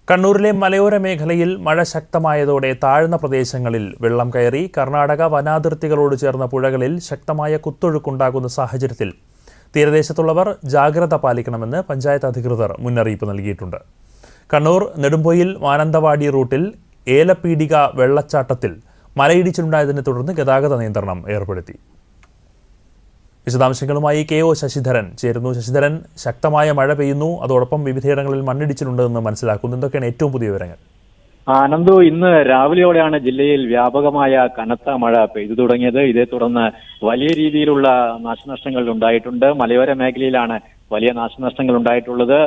കണ്ണൂരിലെ മലയോര മേഖലയിൽ മഴ ശക്തമായതോടെ താഴ്ന്ന പ്രദേശങ്ങളിൽ വെള്ളം കയറി. കർണാടക വനാതിർത്തികളോട് ചേർന്ന പുഴകളിൽ ശക്തമായ കുത്തൊഴുക്കുണ്ടാകുന്ന സാഹചര്യത്തിൽ തീരദേശത്തുള്ളവർ ജാഗ്രത പാലിക്കണമെന്ന് പഞ്ചായത്ത് അധികൃതർ മുന്നറിയിപ്പ് നൽകിയിട്ടുണ്ട്. കണ്ണൂർ നെടുമ്പൊയിൽ മാനന്തവാടി റൂട്ടിൽ ഏലപീടിക വെള്ളച്ചാട്ടത്തിൽ മലയിടിച്ചിലുണ്ടായതിനെ തുടർന്ന് ഗതാഗത നിയന്ത്രണം ഏർപ്പെടുത്തി. വിശദാംശങ്ങളുമായി KO ശശിധരൻ ചേരുന്നു. ശശിധരൻ, ശക്തമായ മഴ പെയ്യുന്നു, അതോടൊപ്പം വിവിധയിടങ്ങളിൽ മണ്ണിടിച്ചിലുണ്ടെന്ന് മനസ്സിലാക്കുന്നു. എന്തൊക്കെയാണ് ഏറ്റവും പുതിയ വിവരങ്ങൾ? ആനന്ദു, ഇന്ന് രാവിലെയോടെയാണ് ജില്ലയിൽ വ്യാപകമായ കനത്ത മഴ പെയ്തു തുടങ്ങിയത്. ഇതേ തുടർന്ന് വലിയ രീതിയിലുള്ള നാശനഷ്ടങ്ങൾ ഉണ്ടായിട്ടുണ്ട്. മലയോര മേഖലയിലാണ് വലിയ നാശനഷ്ടങ്ങൾ ഉണ്ടായിട്ടുള്ളത്.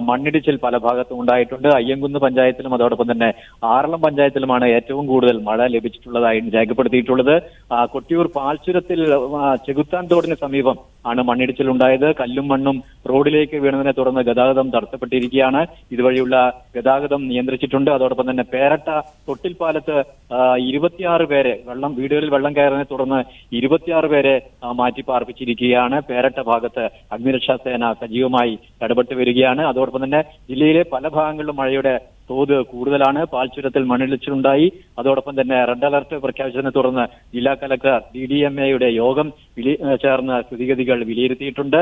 മണ്ണിടിച്ചിൽ പല ഭാഗത്തും ഉണ്ടായിട്ടുണ്ട്. അയ്യങ്കുന്ന് പഞ്ചായത്തിലും അതോടൊപ്പം തന്നെ ആറളം പഞ്ചായത്തിലുമാണ് ഏറ്റവും കൂടുതൽ മഴ ലഭിച്ചിട്ടുള്ളതായി രേഖപ്പെടുത്തിയിട്ടുള്ളത്. കൊട്ടിയൂർ പാൽച്ചുരത്തിൽ ചെകുത്താൻ തോടിന് സമീപം ആണ് മണ്ണിടിച്ചിൽ ഉണ്ടായത്. കല്ലും മണ്ണും റോഡിലേക്ക് വീണതിനെ തുടർന്ന് ഗതാഗതം തടസ്സപ്പെട്ടിരിക്കുകയാണ്. ഇതുവഴിയുള്ള ഗതാഗതം നിയന്ത്രിച്ചിട്ടുണ്ട്. അതോടൊപ്പം തന്നെ പേരട്ട തൊട്ടിൽപ്പാലത്ത് 26 പേരെ വീടുകളിൽ വെള്ളം കയറിനെ തുടർന്ന് 26 പേരെ മാറ്റി പാർപ്പിച്ചിരിക്കുകയാണ്. പേരട്ട ഭാഗത്ത് അഗ്നിരക്ഷാ സേന സജീവമായി ഇടപെട്ട് വരികയാണ്. അതോടൊപ്പം തന്നെ ജില്ലയിലെ പല ഭാഗങ്ങളിലും മഴയുടെ തോത് കൂടുതലാണ്. പാൽച്ചുരത്തിൽ മണ്ണിടിച്ചിലുണ്ടായി. അതോടൊപ്പം തന്നെ റെഡ് അലർട്ട് പ്രഖ്യാപിച്ചതിനെ തുടർന്ന് ജില്ലാ കലക്ടർ DDMA യോഗം ചേർന്ന് സ്ഥിതിഗതികൾ വിലയിരുത്തിയിട്ടുണ്ട്.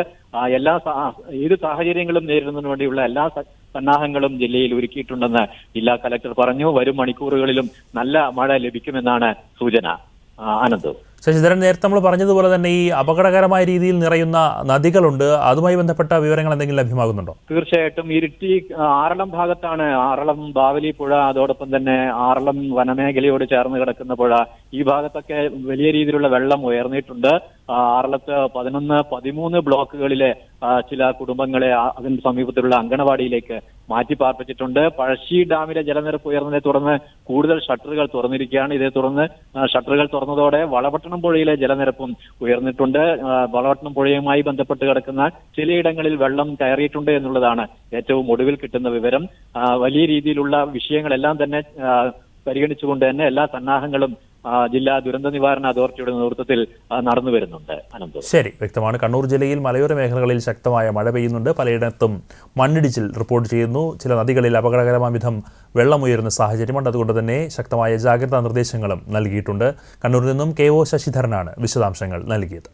ഏത് സാഹചര്യങ്ങളും നേരിടുന്നതിന് വേണ്ടിയുള്ള എല്ലാ സന്നാഹങ്ങളും ജില്ലയിൽ ഒരുക്കിയിട്ടുണ്ടെന്ന് ജില്ലാ കലക്ടർ പറഞ്ഞു. വരും മണിക്കൂറുകളിലും നല്ല മഴ ലഭിക്കുമെന്നാണ് സൂചന. ആനന്ദ്, ശശിധരൻ, നേരത്തെ നമ്മൾ പറഞ്ഞതുപോലെ തന്നെ ഈ അപകടകരമായ രീതിയിൽ നിറയുന്ന നദികളുണ്ട്. അതുമായി ബന്ധപ്പെട്ട വിവരങ്ങൾ എന്തെങ്കിലും ലഭ്യമാകുന്നുണ്ടോ? തീർച്ചയായിട്ടും ഇരിട്ടി ആറളം ഭാഗത്താണ് ആറളം ബാവലി പുഴ, അതോടൊപ്പം തന്നെ ആറളം വനമേഖലയോട് ചേർന്ന് കിടക്കുന്ന പുഴ. ഈ ഭാഗത്തൊക്കെ വലിയ രീതിയിലുള്ള വെള്ളം ഉയർന്നിട്ടുണ്ട്. ആറളത്ത് 11, 13 ബ്ലോക്കുകളിലെ ചില കുടുംബങ്ങളെ അതിന് സമീപത്തിലുള്ള അങ്കണവാടിയിലേക്ക് മാറ്റി പാർപ്പിച്ചിട്ടുണ്ട്. പഴശ്ശി ഡാമിലെ ജലനിരപ്പ് ഉയർന്നതിനെ തുടർന്ന് കൂടുതൽ ഷട്ടറുകൾ തുറന്നിരിക്കുകയാണ്. ഇതേ തുടർന്ന് ഷട്ടറുകൾ തുറന്നതോടെ വളപട്ടണം പുഴയിലെ ജലനിരപ്പും ഉയർന്നിട്ടുണ്ട്. വളപട്ടണം പുഴയുമായി ബന്ധപ്പെട്ട് കിടക്കുന്ന ചിലയിടങ്ങളിൽ വെള്ളം കയറിയിട്ടുണ്ട് എന്നുള്ളതാണ് ഏറ്റവും ഒടുവിൽ കിട്ടുന്ന വിവരം. വലിയ രീതിയിലുള്ള വിഷയങ്ങളെല്ലാം തന്നെ പരിഗണിച്ചുകൊണ്ട് തന്നെ എല്ലാ സന്നാഹങ്ങളും ജില്ലാ ദുരന്ത നിവാരണ അതോറിറ്റിയുടെ നേതൃത്വത്തിൽ നടന്നു വരുന്നുണ്ട്. അനന്ത്, ശരി, വ്യക്തമാണ്. കണ്ണൂർ ജില്ലയിൽ മലയോര മേഖലകളിൽ ശക്തമായ മഴ പെയ്യുന്നുണ്ട്. പലയിടത്തും മണ്ണിടിച്ചിൽ റിപ്പോർട്ട് ചെയ്യുന്നു. ചില നദികളിൽ അപകടകരമായ വിധം വെള്ളമുയരുന്ന സാഹചര്യമുണ്ട്. അതുകൊണ്ട് തന്നെ ശക്തമായ ജാഗ്രതാ നിർദ്ദേശങ്ങളും നൽകിയിട്ടുണ്ട്. കണ്ണൂരിൽ നിന്നും KO ശശിധരനാണ് വിശദാംശങ്ങൾ നൽകിയത്.